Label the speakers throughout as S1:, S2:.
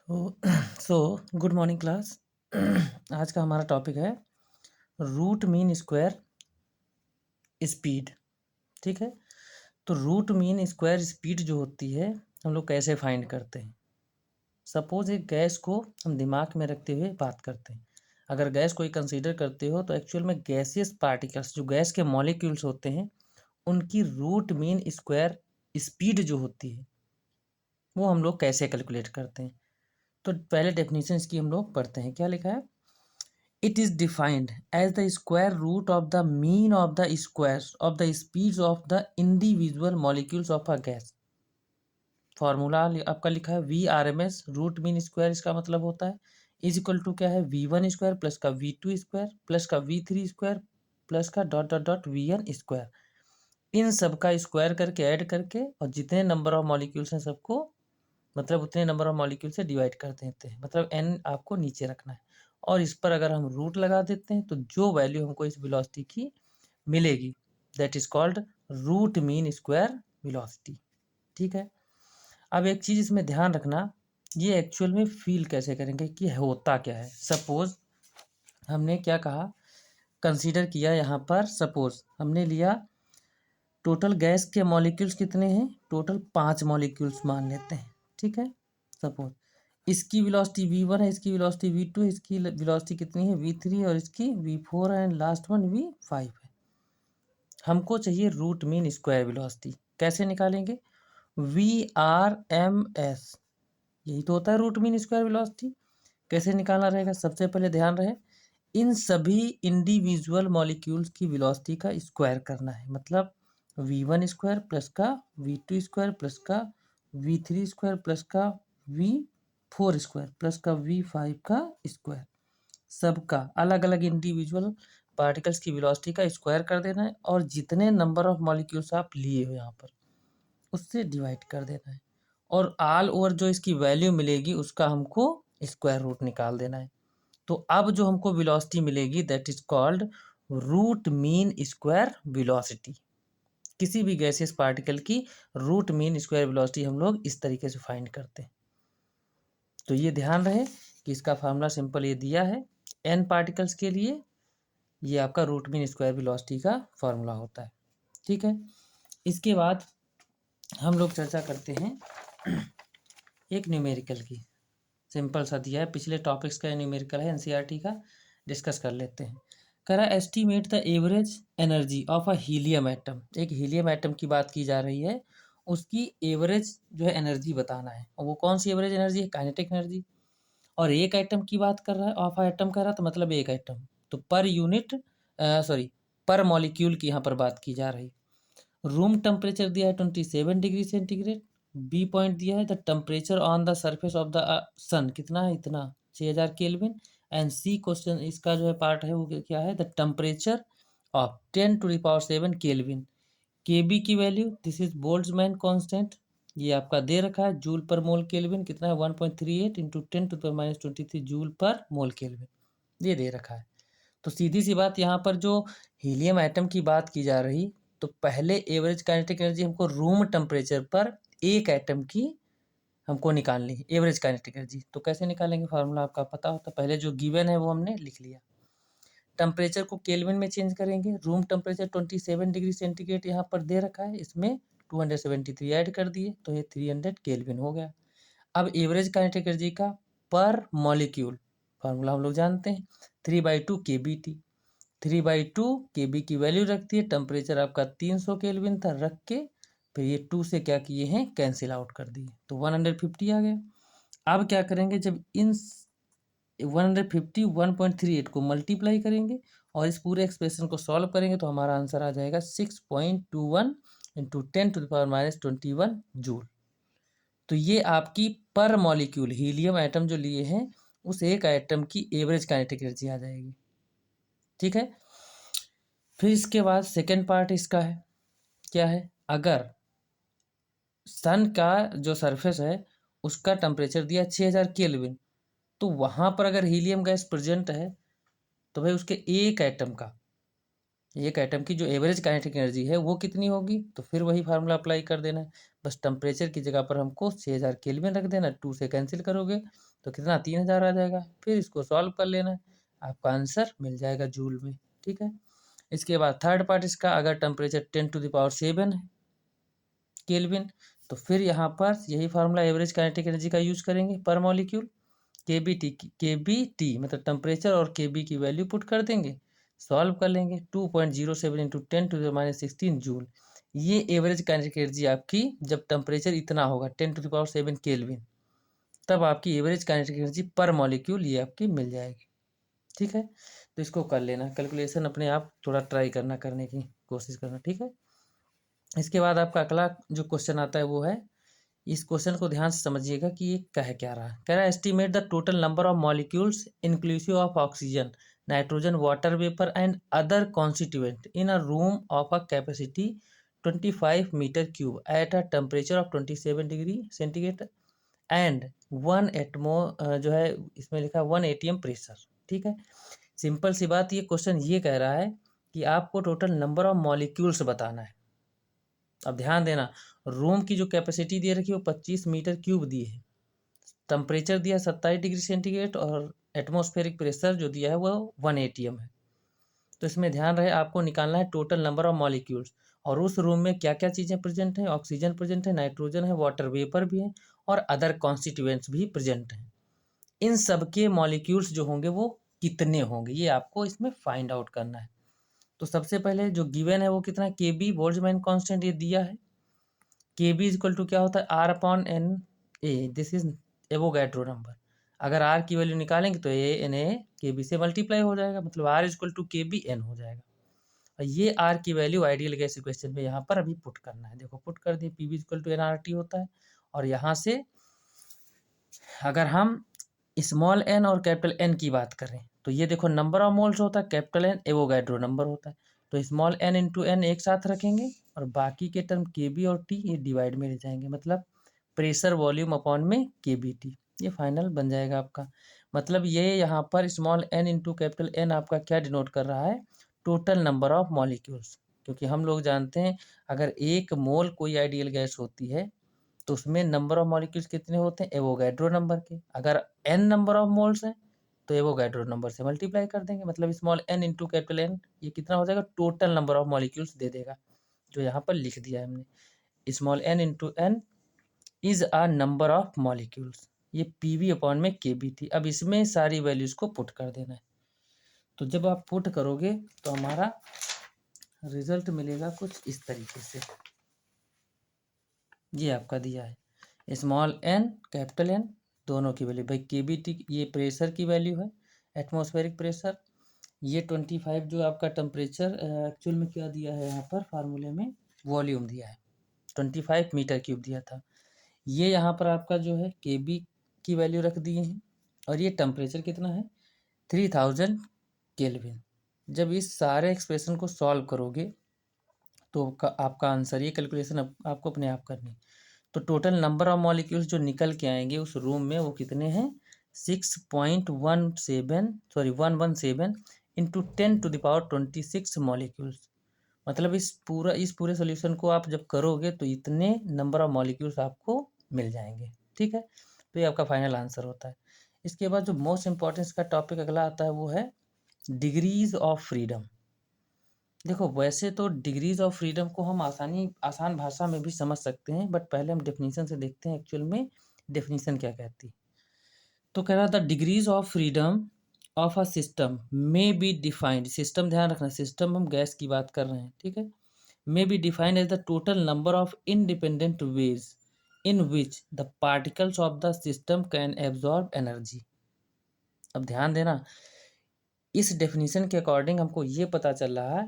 S1: So good morning class. आज का हमारा टॉपिक है रूट मीन स्क्वायर स्पीड। ठीक है, तो रूट मीन स्क्वायर स्पीड जो होती है हम लोग कैसे फाइंड करते हैं। सपोज एक गैस को हम दिमाग में रखते हुए बात करते हैं। अगर गैस कोई कंसीडर करते हो तो एक्चुअल में गैसियस पार्टिकल्स जो गैस के मॉलिक्यूल्स होते हैं उनकी रूट मीन स्क्वायर स्पीड जो होती है वो हम लोग कैसे कैलकुलेट करते हैं। तो पहले डेफिनेशन इसकी हम लोग पढ़ते हैं। क्या लिखा है? It is defined as the square root of the mean of the squares of the speeds of the individual molecules of a gas। Formula आपका लिखा है v r m s root mean square. इसका मतलब होता है is equal to क्या है, v one square plus का वी टू स्क्वायर प्लस का वी थ्री स्क्वायर प्लस का dot dot dot v n square. इन सब का स्क्वायर करके ऐड करके और जितने नंबर ऑफ मॉलिक्यूल्स हैं सबको मतलब उतने नंबर ऑफ मॉलिक्यूल से डिवाइड कर देते हैं। मतलब एन आपको नीचे रखना है और इस पर अगर हम रूट लगा देते हैं तो जो वैल्यू हमको इस वेलोसिटी की मिलेगी that is called root mean square velocity. ठीक है, अब एक चीज़ इसमें ध्यान रखना, ये एक्चुअल में फील कैसे करेंगे कि होता क्या है। सपोज हमने क्या कहा, कंसीडर किया यहाँ पर, सपोज हमने लिया टोटल गैस के मॉलिक्यूल्स कितने हैं, टोटल 5 मॉलिक्यूल्स मान लेते हैं। ठीक है, सपोज इसकी वेलोसिटी v1 है, इसकी वेलोसिटी v2 है, इसकी वेलोसिटी कितनी है v3 और इसकी v4 है एंड लास्ट वन v5 है। हमको चाहिए रूट मीन स्क्वायर वेलोसिटी। कैसे निकालेंगे? VRMS, यही तो होता है रूट मीन स्क्वायर वेलोसिटी। कैसे निकालना रहेगा? सबसे पहले ध्यान रहे इन सभी इंडिविजुअल मॉलिक्यूल्स की वेलोसिटी का स्क्वायर करना है। मतलब v1 स्क्वायर प्लस का v2 स्क्वायर प्लस का v3 स्क्वायर प्लस का v4 स्क्वायर प्लस का v5 का स्क्वायर। सबका अलग अलग इंडिविजुअल पार्टिकल्स की वेलोसिटी का स्क्वायर कर देना है और जितने नंबर ऑफ मॉलिक्यूल्स आप लिए हो यहाँ पर उससे डिवाइड कर देना है और ऑल ओवर जो इसकी वैल्यू मिलेगी उसका हमको स्क्वायर रूट निकाल देना है। तो अब जो हमको वेलोसिटी मिलेगी that is called root mean square velocity. किसी भी गैसियस पार्टिकल की रूट मीन स्क्वायर वेलोसिटी हम लोग इस तरीके से फाइंड करते हैं। तो ये ध्यान रहे कि इसका फार्मूला सिंपल ये दिया है एन पार्टिकल्स के लिए, ये आपका रूट मीन स्क्वायर वेलोसिटी का फार्मूला होता है। ठीक है, इसके बाद हम लोग चर्चा करते हैं एक न्यूमेरिकल की। सिंपल सा दिया है, पिछले टॉपिक्स का न्यूमेरिकल है एनसीईआरटी का, डिस्कस कर लेते हैं। कह रहा estimate the average energy of a helium atom. एक हीलियम एटम की बात की जा रही है, उसकी एवरेज जो है एनर्जी बताना है। और वो कौन सी एवरेज एनर्जी है? Kinetic energy. और एक एटम की बात कर रहा है, ऑफ एटम कर रहा है तो मतलब एक एटम, तो पर यूनिट सॉरी पर मॉलिक्यूल की यहाँ पर बात की जा रही। रूम टेम्परेचर दिया है 27 डिग्री सेंटीग्रेड। बी पॉइंट दिया है the temperature on the surface of the sun, कितना है? इतना 6000 केल्विन। एंड सी क्वेश्चन इसका जो है पार्ट है वो क्या है? The temperature of 10⁷ kelvin. के बी की value, this is Boltzmann constant, ये आपका दे रखा है जूल पर मोल केल्विन, कितना है 1.38 इंटू 10⁻23 जूल पर मोल केल्विन, ये दे रखा है। तो सीधी सी बात, यहाँ पर जो हीलियम एटम की बात की जा रही, तो पहले एवरेज काइनेटिक एनर्जी हमको रूम टेम्परेचर पर एक एटम की हमको निकालनी है एवरेज काइनेटिक एनर्जी। तो कैसे निकालेंगे? फार्मूला आपका पता होता है, पहले जो गिवन है वो हमने लिख लिया। टेम्परेचर को केल्विन में चेंज करेंगे। रूम टेम्परेचर 27 डिग्री सेंटीग्रेड यहाँ पर दे रखा है, इसमें 273 ऐड कर दिए तो ये 300 केल्विन हो गया। अब एवरेज काइनेटिक एनर्जी का पर मॉलिक्यूल फार्मूला हम लोग जानते हैं, 3/2 KBT। 3/2 KB की वैल्यू रखती है, टेम्परेचर आपका 300 केल्विन था, रख के फिर ये 2 से क्या किए हैं, कैंसिल आउट कर दिए तो 150 आ गया। अब क्या करेंगे, जब इन 150 1.38 को मल्टीप्लाई करेंगे और इस पूरे एक्सप्रेशन को सॉल्व करेंगे तो हमारा आंसर आ जाएगा 6.21 इंटू 10⁻21 जूल। तो ये आपकी पर मॉलिक्यूल हीलियम एटम जो लिए हैं उस एक एटम की एवरेज काइनेटिक एनर्जी आ जाएगी। ठीक है, फिर इसके बाद सेकेंड पार्ट इसका है, क्या है? अगर सन का जो सरफेस है उसका टेम्परेचर दिया 6000 केल्विन, तो वहाँ पर अगर हीलियम गैस प्रेजेंट है तो भाई उसके एक एटम का एक एटम की जो एवरेज काइनेटिक एनर्जी है वो कितनी होगी, तो फिर वही फार्मूला अप्लाई कर देना है। बस टेम्परेचर की जगह पर हमको 6000 केल्विन रख देना, 2 से कैंसिल करोगे तो कितना 3000 आ जाएगा। फिर इसको सॉल्व कर लेना है, आपका आंसर मिल जाएगा जूल में। ठीक है, इसके बाद थर्ड पार्ट इसका, अगर टेम्परेचर 10⁻7 है केल्विन, तो फिर यहाँ पर यही फार्मूला एवरेज काइनेटिक एनर्जी का यूज करेंगे पर मॉलिक्यूल। के बी मतलब टेम्परेचर और के बी की वैल्यू पुट कर देंगे, सॉल्व कर लेंगे। 2.07 इंटू 10⁻16 जूल, ये एवरेज काइनेटिक एनर्जी आपकी जब टेम्परेचर इतना होगा 10⁻7 केल्विन, तब आपकी एवरेज काइनेटिक एनर्जी पर मॉलिक्यूल ये आपकी मिल जाएगी। ठीक है, तो इसको कर लेना कैलकुलेशन, अपने आप थोड़ा ट्राई करना, करने की कोशिश करना। ठीक है, इसके बाद आपका अगला जो क्वेश्चन आता है वो है, इस क्वेश्चन को ध्यान से समझिएगा कि ये कह क्या रहा है। कह रहा है estimate the total number of molecules inclusive of oxygen, nitrogen, water vapour and other constituent in a room of a capacity 25 metre cube at a temperature of 27 degree centigrade and 1 atmo जो है इसमें लिखा 1 ATM pressure. ठीक है, simple सी बात, ये question ये कह रहा है कि आपको टोटल नंबर ऑफ मॉलिक्यूल्स बताना है। अब ध्यान देना, रूम की जो कैपेसिटी दे रखी है वो 25 मीटर क्यूब दी है, टेम्परेचर दिया 27 डिग्री सेंटीग्रेड और एटमॉस्फेरिक प्रेशर जो दिया है वो 1 एटीएम है। तो इसमें ध्यान रहे, आपको निकालना है टोटल नंबर ऑफ मॉलिक्यूल्स, और उस रूम में क्या क्या चीज़ें प्रेजेंट हैं। ऑक्सीजन प्रेजेंट है, नाइट्रोजन है, वाटर वेपर भी है और अदर कॉन्स्टिट्यूएंट्स भी प्रेजेंट हैं। इन सब के मॉलिक्यूल्स जो होंगे वो कितने होंगे, ये आपको इसमें फाइंड आउट करना है। तो सबसे पहले जो गिवन है वो कितना, के बी बोल्ट्जमैन कांस्टेंट ये दिया है। के बी इक्वल टू क्या होता है, R upon N A, this is Avogadro number. अगर आर की वैल्यू निकालेंगे तो ए एन ए के बी से मल्टीप्लाई हो जाएगा, मतलब आर इक्वल टू के बी एन हो जाएगा। और ये आर की वैल्यू आइडियल गैस इक्वेशन में यहाँ पर अभी पुट करना है। देखो पुट कर दिए, P V equal to N R T होता है। और यहाँ से अगर हम स्मॉल एन और कैपिटल एन की बात करें तो ये देखो नंबर ऑफ मोल्स होता है, कैपिटल एन एवोगैड्रो नंबर होता है। तो स्मॉल एन इंटू एन एक साथ रखेंगे और बाकी के टर्म के बी और टी ये डिवाइड में रह जाएंगे, मतलब प्रेशर वॉल्यूम अपॉन में के बी टी, ये फाइनल बन जाएगा आपका। मतलब ये यहाँ पर small N into capital N आपका क्या डिनोट कर रहा है, टोटल नंबर ऑफ मॉलिक्यूल्स। क्योंकि हम लोग जानते हैं अगर एक मोल कोई आइडियल गैस होती है तो उसमें नंबर ऑफ मॉलिक्यूल्स कितने होते हैं, एवोगैड्रो नंबर के। अगर एन नंबर ऑफ मोल्स हैं तो एवोगैड्रो नंबर से मल्टीप्लाई कर देंगे, मतलब small N into capital N, ये कितना हो जाएगा, टोटल नंबर ऑफ मॉलिक्यूल्स दे देगा, जो यहाँ पर लिख दिया है हमने। Small N into N is a number of molecules, ये पी वी अपॉन में के बी थी। अब इसमें सारी वैल्यूज को पुट कर देना है। तो जब आप पुट करोगे तो हमारा रिजल्ट मिलेगा कुछ इस तरीके से, ये आपका दिया है स्मॉल एन कैपिटल एन दोनों की वैल्यू, भाई के बी टी ये प्रेशर की वैल्यू है, एटमॉस्फेरिक प्रेशर। ये 25 जो आपका टेम्परेचर एक्चुअल में क्या दिया है यहाँ पर फार्मूले में, वॉल्यूम दिया है 25 मीटर क्यूब दिया था। ये यहाँ पर आपका जो है के बी की वैल्यू रख दिए हैं और ये टेम्परेचर कितना है 3000 केल्विन। जब इस सारे एक्सप्रेशन को सॉल्व करोगे तो आपका आंसर, ये कैलकुलेशन आपको अपने आप करनी है। तो टोटल नंबर ऑफ मॉलिक्यूल्स जो निकल के आएंगे उस रूम में वो कितने हैं, 117 इंटू 10⁻26 मॉलिक्यूल्स। मतलब इस पूरे सोल्यूशन को आप जब करोगे तो इतने नंबर ऑफ मॉलिक्यूल्स आपको मिल जाएंगे। ठीक है, तो ये आपका फाइनल आंसर होता है। इसके बाद जो मोस्ट इंपॉर्टेंस का टॉपिक अगला आता है वो है डिग्रीज ऑफ फ्रीडम। देखो वैसे तो डिग्रीज ऑफ फ्रीडम को हम आसान भाषा में भी समझ सकते हैं, बट पहले हम डेफिनेशन से देखते हैं एक्चुअल में डेफिनेशन क्या कहती है। तो कह रहा था degrees of freedom of a system में बी डिफाइंड, सिस्टम ध्यान रखना, सिस्टम हम गैस की बात कर रहे हैं, ठीक है, may be defined as the total number of independent ways in which the particles of the system can absorb energy. अब ध्यान देना, इस डेफिनेशन के अकॉर्डिंग हमको ये पता चल रहा है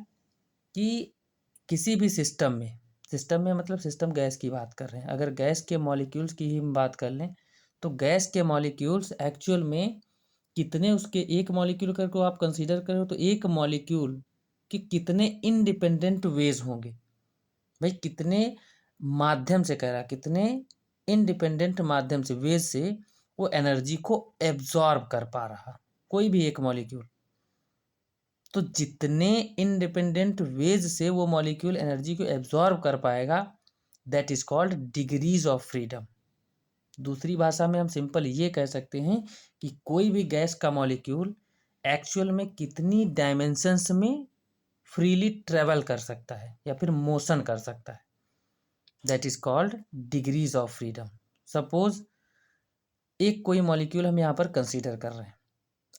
S1: कि किसी भी सिस्टम में मतलब सिस्टम गैस की बात कर रहे हैं, अगर गैस के मॉलिक्यूल्स की ही हम बात कर लें तो गैस के मॉलिक्यूल्स एक्चुअल में कितने, उसके एक मॉलिक्यूल को आप कंसीडर करो तो एक मॉलिक्यूल के कितने इंडिपेंडेंट वेज होंगे, भाई कितने माध्यम से कह रहा, कितने इंडिपेंडेंट माध्यम से, वेज से वो एनर्जी को एब्जॉर्ब कर पा रहा, कोई भी एक मॉलिक्यूल। तो जितने इंडिपेंडेंट वेज से वो मॉलिक्यूल एनर्जी को एब्जॉर्ब कर पाएगा, that is called degrees of freedom. दूसरी भाषा में हम सिंपल ये कह सकते हैं कि कोई भी गैस का मॉलिक्यूल एक्चुअल में कितनी डायमेंशंस में फ्रीली ट्रेवल कर सकता है या फिर मोशन कर सकता है, that is called degrees of freedom. Suppose एक कोई मॉलिक्यूल हम यहाँ पर कंसीडर कर रहे हैं।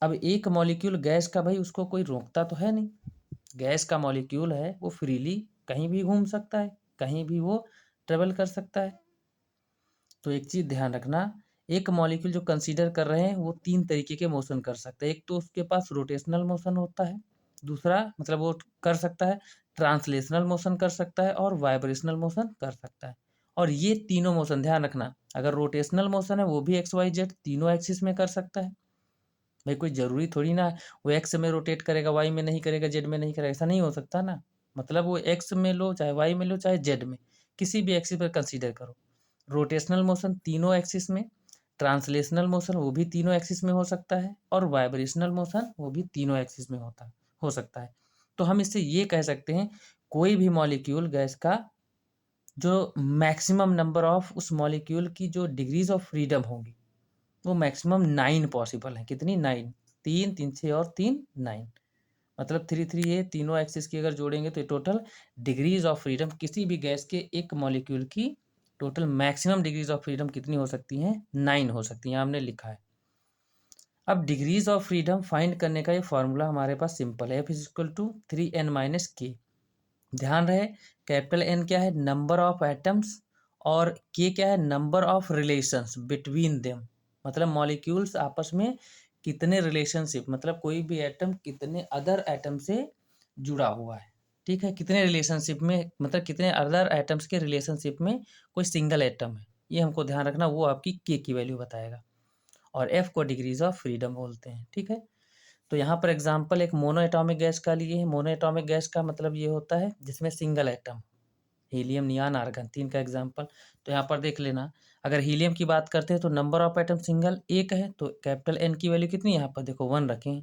S1: अब एक मॉलिक्यूल गैस का, भाई उसको कोई रोकता तो है नहीं, गैस का मॉलिक्यूल है वो फ्रीली कहीं भी घूम सकता है, कहीं भी वो ट्रेवल कर सकता है। तो एक चीज़ ध्यान रखना, एक मॉलिक्यूल जो कंसीडर कर रहे हैं वो तीन तरीके के मोशन कर सकता है। एक तो उसके पास रोटेशनल मोशन होता है, दूसरा मतलब वो कर सकता है ट्रांसलेशनल मोशन कर सकता है, और वाइब्रेशनल मोशन कर सकता है। और ये तीनों मोशन ध्यान रखना, अगर रोटेशनल मोशन है वो भी एक्स वाई जेड तीनों एक्सिस में कर सकता है। भाई कोई ज़रूरी थोड़ी ना वो एक्स में रोटेट करेगा, वाई में नहीं करेगा, जेड में नहीं करेगा, ऐसा नहीं हो सकता ना। मतलब वो एक्स में लो, चाहे वाई में लो, चाहे जेड में, किसी भी एक्सिस पर कंसीडर करो। रोटेशनल मोशन तीनों एक्सिस में, ट्रांसलेशनल मोशन वो भी तीनों एक्सिस में हो सकता है, और वाइब्रेशनल मोशन वो भी तीनों एक्सिस में हो सकता है। तो हम इससे ये कह सकते हैं कोई भी मॉलिक्यूल गैस का जो मैक्सिमम नंबर ऑफ उस मॉलिक्यूल की जो डिग्रीज ऑफ फ्रीडम होंगी वो मैक्सिमम 9 पॉसिबल है। कितनी? 9। 3 3 6 और 3 9, मतलब 3 3 ये तीनों एक्सिस की अगर जोड़ेंगे तो टोटल डिग्रीज ऑफ फ्रीडम किसी भी गैस के एक मॉलिक्यूल की total maximum degrees of freedom कितनी हो सकती हैं? 9 हो सकती हैं, हमने लिखा है। अब डिग्रीज ऑफ फ्रीडम फाइंड करने का ये फॉर्मूला हमारे पास सिंपल है, F is equal to 3n-k। ध्यान रहे कैपिटल एन क्या है? नंबर ऑफ एटम्स, और के क्या है? Number of relations between them, मतलब मॉलिक्यूल्स आपस में कितने रिलेशनशिप, मतलब कोई भी एटम कितने अदर एटम से जुड़ा हुआ है। ठीक है, कितने रिलेशनशिप में, मतलब कितने अदर एटम्स के रिलेशनशिप में कोई सिंगल एटम है, ये हमको ध्यान रखना, वो आपकी के की वैल्यू बताएगा। और एफ को डिग्रीज ऑफ फ्रीडम बोलते हैं। ठीक है, तो यहाँ पर एग्जाम्पल एक मोनो एटॉमिक गैस का लिए है। मोनो एटॉमिक गैस का मतलब ये होता है जिसमें सिंगल एटम, हीलियम, नियान, आर्गन, तीन का एग्जाम्पल। तो यहाँ पर देख लेना, अगर हीलियम की बात करते हैं तो नंबर ऑफ एटम सिंगल एक है, तो कैपिटल एन की वैल्यू कितनी है? यहाँ पर देखो 1 रखें।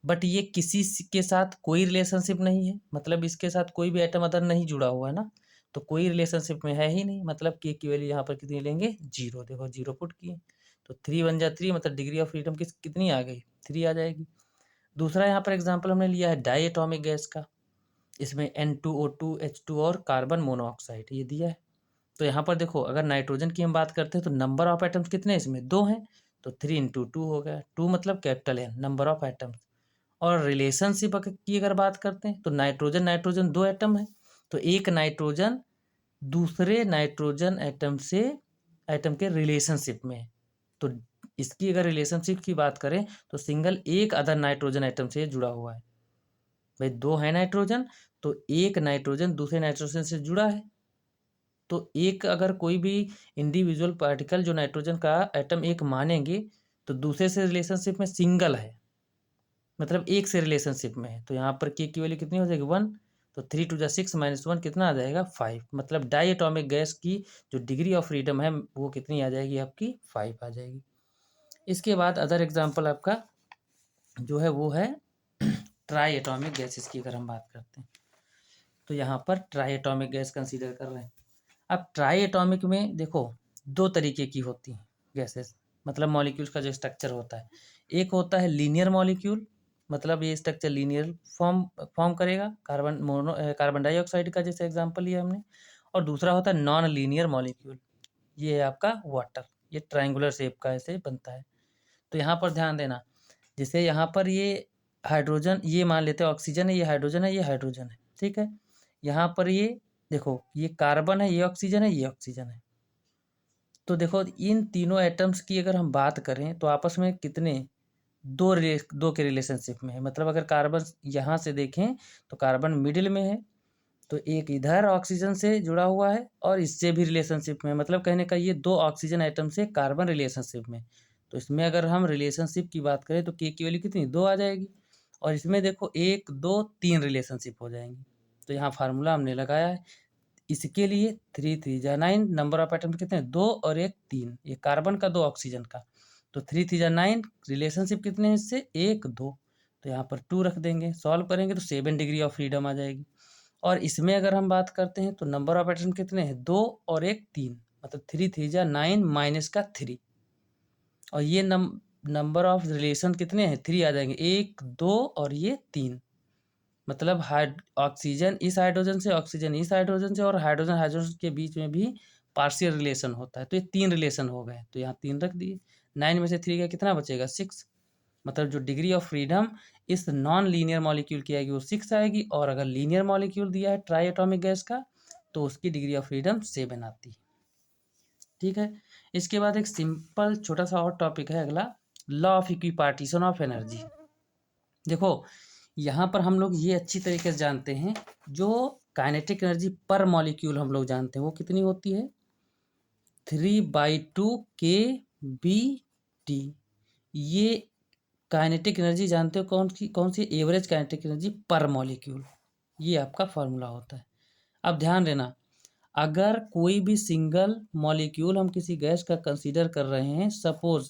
S1: बट ये किसी के साथ कोई रिलेशनशिप नहीं है, मतलब इसके साथ कोई भी एटम अदर नहीं जुड़ा हुआ है ना, तो कोई रिलेशनशिप में है ही नहीं, मतलब के की वैल्यू यहाँ पर कितनी लेंगे? 0। देखो 0 पुट किए तो 3 बन जा 3, मतलब डिग्री ऑफ फ्रीडम कितनी आ गई? 3 आ जाएगी। दूसरा यहाँ पर एग्जाम्पल हमने लिया है डाई एटॉमिक गैस का, इसमें N2O2 H2 और कार्बन मोनोऑक्साइड ये दिया है। तो यहाँ पर देखो अगर नाइट्रोजन की हम बात करते हैं तो नंबर ऑफ एटम्स कितने हैं इसमें? 2 हैं, तो 3 इंटू 2 हो गया। 2 मतलब capital N number of atoms. और रिलेशनशिप की अगर बात करते हैं तो नाइट्रोजन नाइट्रोजन 2 एटम है, तो एक नाइट्रोजन दूसरे नाइट्रोजन एटम से एटम के रिलेशनशिप में है। तो इसकी अगर रिलेशनशिप की बात करें तो सिंगल एक अदर नाइट्रोजन एटम से जुड़ा हुआ है। भाई 2 है नाइट्रोजन, तो एक नाइट्रोजन दूसरे नाइट्रोजन से जुड़ा है, तो एक अगर कोई भी इंडिविजुअल पार्टिकल जो नाइट्रोजन का एटम एक मानेंगे तो दूसरे से रिलेशनशिप में सिंगल है, मतलब एक से रिलेशनशिप में है, तो यहाँ पर के की वैल्यू कितनी हो जाएगी? 1। तो 3 2 6 -1 कितना आ जाएगा? 5। मतलब डाई एटॉमिक गैस की जो डिग्री ऑफ फ्रीडम है वो कितनी आ जाएगी आपकी? 5 आ जाएगी। इसके बाद अदर एग्जांपल आपका जो है वो है ट्राई एटॉमिक गैसेस की अगर हम बात करते हैं, तो यहाँ पर ट्राई एटॉमिक गैस कंसीडर कर रहे हैं। अब ट्राई एटॉमिक में देखो 2 तरीके की होती हैं गैसेस, मतलब मॉलिक्यूल्स का जो स्ट्रक्चर होता है। एक होता है लीनियर मॉलिक्यूल, मतलब ये स्ट्रक्चर लीनियर फॉर्म करेगा, कार्बन डाइऑक्साइड का जैसे एग्जांपल लिया हमने। और दूसरा होता है नॉन लीनियर मॉलिक्यूल, ये है आपका वाटर, ये ट्रायंगुलर शेप का ऐसे बनता है। तो यहाँ पर ध्यान देना, जैसे यहाँ पर ये हाइड्रोजन, ये मान लेते हैं ऑक्सीजन है, ये हाइड्रोजन है, ये हाइड्रोजन है। ठीक है, यहाँ पर ये देखो ये कार्बन है, ये ऑक्सीजन है, ये ऑक्सीजन है। तो देखो इन तीनों एटम्स की अगर हम बात करें तो आपस में कितने? दो के रिलेशनशिप में है, मतलब अगर कार्बन यहाँ से देखें तो कार्बन मिडिल में है, तो एक इधर ऑक्सीजन से जुड़ा हुआ है और इससे भी रिलेशनशिप में है, मतलब कहने का ये 2 ऑक्सीजन आइटम से कार्बन रिलेशनशिप में। तो इसमें अगर हम रिलेशनशिप की बात करें तो के की वैल्यू कितनी? 2 आ जाएगी। और इसमें देखो 1 2 3 रिलेशनशिप हो जाएंगी। तो यहाँ फार्मूला हमने लगाया है इसके लिए, 3 3 जा 9, नंबर ऑफ एटम्स कितने? 2 और 1 3, ये कार्बन का 2 ऑक्सीजन का, तो 3 3 जा 9, रिलेशनशिप कितने हैं इससे? 1 2। तो यहाँ पर 2 रख देंगे, सॉल्व करेंगे तो 7 डिग्री ऑफ फ्रीडम आ जाएगी। और इसमें अगर हम बात करते हैं तो नंबर ऑफ एटम कितने हैं, 2 और 1 3, मतलब 3 3 जा 9 माइनस का 3। और ये नंबर ऑफ रिलेशन कितने हैं, 3 आ जाएंगे, 1 2 और ये 3। मतलब ऑक्सीजन इस हाइड्रोजन से, ऑक्सीजन इस हाइड्रोजन से, और हाइड्रोजन हाइड्रोजन के बीच में भी पार्शियल रिलेशन होता है। तो ये 3 रिलेशन हो गए, तो यहाँ 3 रख दिए। 9 में से 3 का कितना बचेगा, 6। मतलब जो डिग्री ऑफ फ्रीडम इस नॉन लीनियर मॉलिक्यूल की आएगी वो 6 आएगी, और अगर लीनियर मॉलिक्यूल दिया है ट्राई एटॉमिक गैस का तो उसकी डिग्री ऑफ फ्रीडम 7 आती है। ठीक है, इसके बाद एक सिंपल छोटा सा और टॉपिक है अगला, law of equipartition of energy. देखो यहाँ पर हम लोग ये अच्छी तरीके से जानते हैं, जो काइनेटिक एनर्जी पर मॉलिक्यूल हम लोग जानते हैं वो कितनी होती है, 3/2 kBT। ये काइनेटिक एनर्जी जानते हो कौन सी एवरेज काइनेटिक एनर्जी पर मॉलिक्यूल, ये आपका फॉर्मूला होता है। अब ध्यान देना, अगर कोई भी सिंगल मॉलिक्यूल हम किसी गैस का कंसीडर कर रहे हैं, सपोज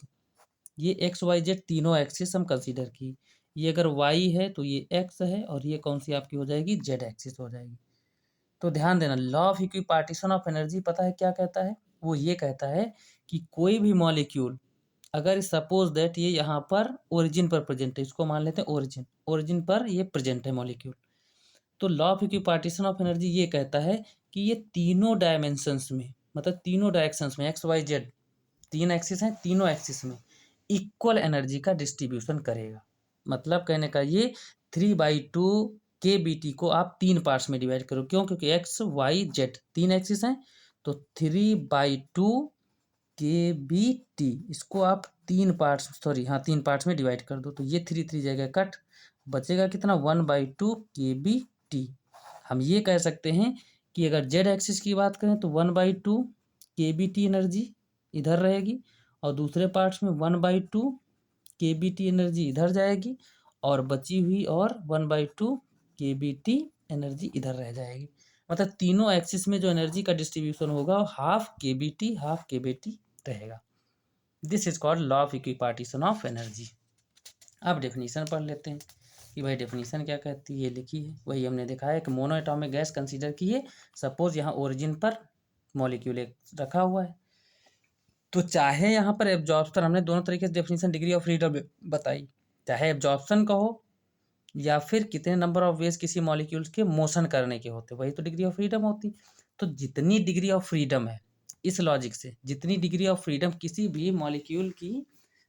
S1: ये एक्स वाई जेड तीनों एक्सिस हम कंसीडर की, ये अगर वाई है तो ये एक्स है, और ये कौन सी आपकी हो जाएगी, जेड एक्सिस हो जाएगी। तो ध्यान देना, law of equipartition of energy पता है क्या कहता है, वो ये कहता है कि कोई भी मॉलिक्यूल अगर सपोज दैट ये यहाँ पर ओरिजिन पर प्रेजेंट है, इसको मान लेते हैं ओरिजिन, ओरिजिन पर ये प्रेजेंट है मॉलिक्यूल, तो law of equipartition of energy ये कहता है कि ये तीनों डायमेंशंस में, मतलब तीनों डायरेक्शंस में, एक्स वाई जेड 3 एक्सिस हैं, तीनों एक्सिस में इक्वल एनर्जी का डिस्ट्रीब्यूशन करेगा। मतलब कहने का ये 3/2 kBT को आप 3 पार्ट्स में डिवाइड करो, क्यों, क्योंकि एक्स वाई जेड 3 एक्सिस हैं, तो 3/2 kBT इसको आप 3 पार्ट्स, सॉरी हाँ 3 पार्ट्स में डिवाइड कर दो, तो ये 3 3 जगह कट, बचेगा कितना, 1/2 kBT। हम ये कह सकते हैं कि अगर जेड एक्सिस की बात करें तो 1/2 kBT एनर्जी इधर रहेगी, और दूसरे पार्ट्स में 1/2 kBT एनर्जी इधर जाएगी, और बची हुई और 1/2 kBT एनर्जी इधर रह जाएगी। मतलब तीनों एक्सिस में जो एनर्जी का डिस्ट्रीब्यूशन होगा वो हाफ kBT रहेगा। This is called law of equipartition of energy. अब डेफिनेशन पढ़ लेते हैं कि भाई डेफिनेशन क्या कहती है, ये लिखी है, वही हमने देखा है कि मोनो एटॉमिक गैस कंसीडर किए, सपोज यहाँ ओरिजिन पर मॉलिक्यूल एक रखा हुआ है, तो चाहे यहाँ पर एब्जॉर्प्शन, हमने दोनों तरीके से डेफिनेशन डिग्री ऑफ फ्रीडम बताई, चाहे एब्जॉर्प्शन का हो या फिर कितने नंबर ऑफ वेज किसी मॉलिक्यूल्स के मोशन करने के होते, वही तो डिग्री ऑफ फ्रीडम होती। तो जितनी डिग्री ऑफ फ्रीडम है, इस लॉजिक से जितनी डिग्री ऑफ फ्रीडम किसी भी मॉलिक्यूल की,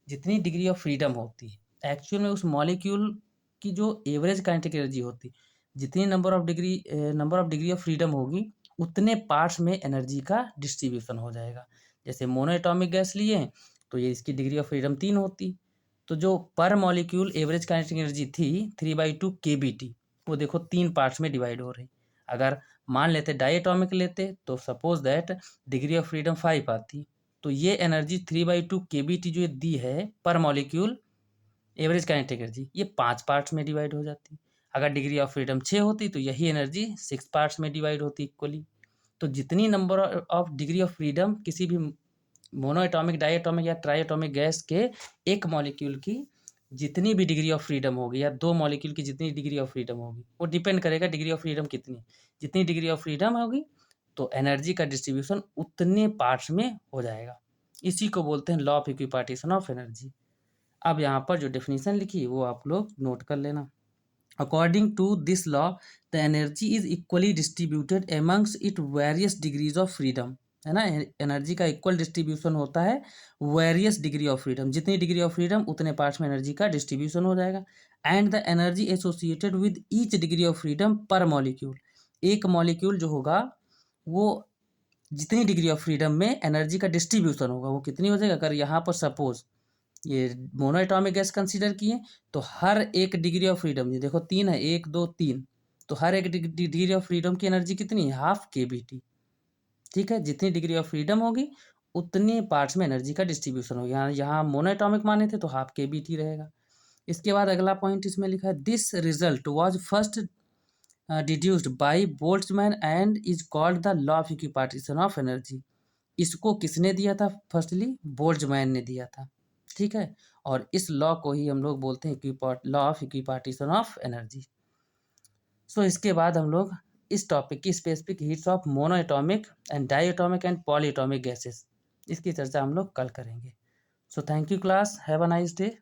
S1: जितनी डिग्री ऑफ फ्रीडम होती है एक्चुअल में उस मॉलिक्यूल की जो एवरेज काइनेटिक एनर्जी होती, जितनी number of degree of freedom होगी उतने पार्ट्स में एनर्जी का डिस्ट्रीब्यूशन हो जाएगा। जैसे मोनो एटॉमिक गैस लिए हैं तो ये इसकी डिग्री ऑफ फ्रीडम 3 होती, तो जो पर मॉलिक्यूल एवरेज काइनेटिक एनर्जी थी 3/2 kBT, वो देखो 3 पार्ट्स में डिवाइड हो रही। अगर मान लेते डाई एटॉमिक लेते तो suppose that degree of freedom 5 आती, तो ये एनर्जी 3/2 kBT जो दी है पर मॉलिक्यूल एवरेज काइनेटिक एनर्जी, ये 5 पार्ट्स में डिवाइड हो जाती। अगर डिग्री ऑफ फ्रीडम 6 होती तो यही एनर्जी 6 पार्ट्स में डिवाइड होती इक्वली। तो जितनी number of degree of freedom किसी भी मोनो एटॉमिक, डाई एटॉमिक या ट्राई एटॉमिक गैस के एक मॉलिक्यूल की जितनी भी डिग्री ऑफ फ्रीडम होगी, या दो मॉलिक्यूल की जितनी डिग्री ऑफ फ्रीडम होगी, वो डिपेंड करेगा डिग्री ऑफ फ्रीडम कितनी, जितनी डिग्री ऑफ फ्रीडम होगी तो एनर्जी का डिस्ट्रीब्यूशन उतने पार्ट्स में हो जाएगा। इसी को बोलते हैं law of equipartition of energy. अब यहाँ पर जो डेफिनेशन लिखी है वो आप लोग नोट कर लेना। According to this law the energy is equally distributed amongst it various degrees of freedom, है ना, एनर्जी का इक्वल डिस्ट्रीब्यूशन होता है वेरियस डिग्री ऑफ फ्रीडम, जितनी डिग्री ऑफ फ्रीडम उतने पार्ट्स में एनर्जी का डिस्ट्रीब्यूशन हो जाएगा। And the energy associated with each degree of freedom per molecule, एक मॉलिक्यूल जो होगा वो जितनी डिग्री ऑफ फ्रीडम में एनर्जी का डिस्ट्रीब्यूशन होगा वो कितनी हो जाएगा। अगर यहाँ पर सपोज ये मोनो एटॉमिक गैस कंसीडर किए तो हर एक डिग्री ऑफ फ्रीडम, ये देखो 3 है, 1 2 3, तो हर एक डिग्री ऑफ फ्रीडम की एनर्जी कितनी है, हाफ kBT। ठीक है, जितनी डिग्री ऑफ फ्रीडम होगी उतने पार्ट्स में एनर्जी का डिस्ट्रीब्यूशन होगा। यहाँ मोनो एटॉमिक माने थे तो हाफ kBT रहेगा। इसके बाद अगला पॉइंट इसमें लिखा है, this result was first deduced by Boltzmann and is called the law of equipartition of energy. इसको किसने दिया था, फर्स्टली बोल्ट्जमैन ने दिया था। ठीक है। और इस लॉ को ही हम लोग बोलते हैं law of equipartition of energy. So इसके बाद हम लोग इस टॉपिक की specific heats of monoatomic and diatomic and polyatomic gases, इसकी चर्चा हम लोग कल करेंगे। So thank you class, have a nice day.